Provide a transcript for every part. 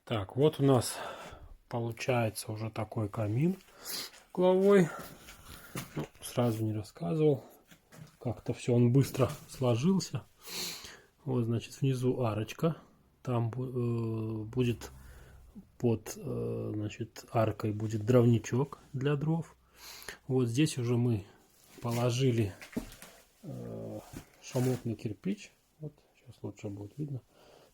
Так, вот у нас получается уже такой камин угловой. Ну, сразу не рассказывал. Как-то все, он быстро сложился. Вот, значит, внизу арочка. Там будет под, значит, аркой будет дровничок для дров. Вот здесь уже мы положили шамотный кирпич. Вот, сейчас лучше будет видно.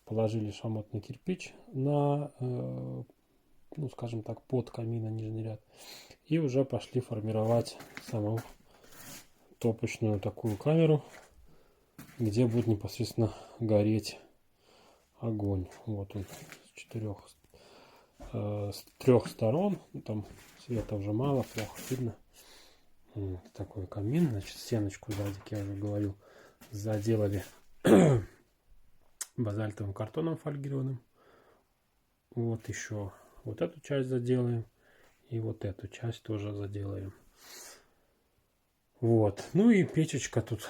Положили шамотный кирпич на, ну, скажем так, под камина, нижний ряд. И уже пошли формировать саму топочную такую камеру, где будет непосредственно гореть огонь. Вот он с трех сторон. Там света уже мало, плохо видно. Вот такой камин. Значит, стеночку сзади, как я уже говорил, заделали базальтовым картоном фольгированным. Вот еще вот эту часть заделаем. И вот эту часть тоже заделаем. Вот. Ну и печечка тут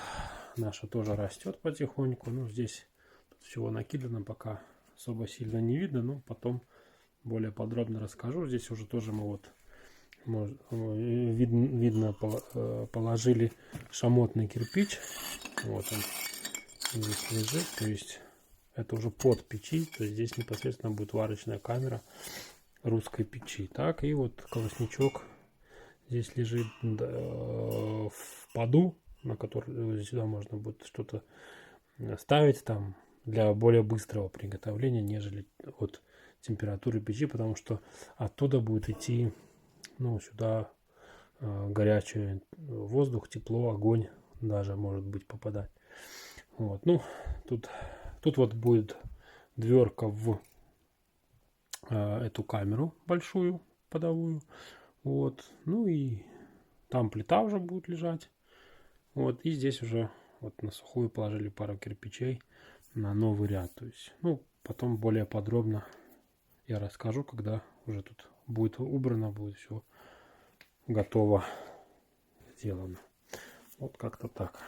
наша тоже растет потихоньку. Ну, здесь тут всего накидано, пока особо сильно не видно. Но потом более подробно расскажу. Здесь уже тоже мы вот видно положили шамотный кирпич. Вот он здесь лежит. То есть это уже под печи. То есть здесь непосредственно будет варочная камера русской печи. Так, и вот колосничок здесь лежит в поду, на который сюда можно будет что-то ставить там для более быстрого приготовления, нежели от температуры печи, потому что оттуда будет идти, ну, сюда горячий воздух, тепло, огонь даже может быть попадать. Вот, ну, тут вот будет дверка в эту камеру большую подовую. Вот, ну и там плита уже будет лежать. Вот, и здесь уже вот на сухую положили пару кирпичей на новый ряд. То есть, ну, потом более подробно я расскажу, когда уже тут будет убрано, будет все готово, сделано. Вот как-то так.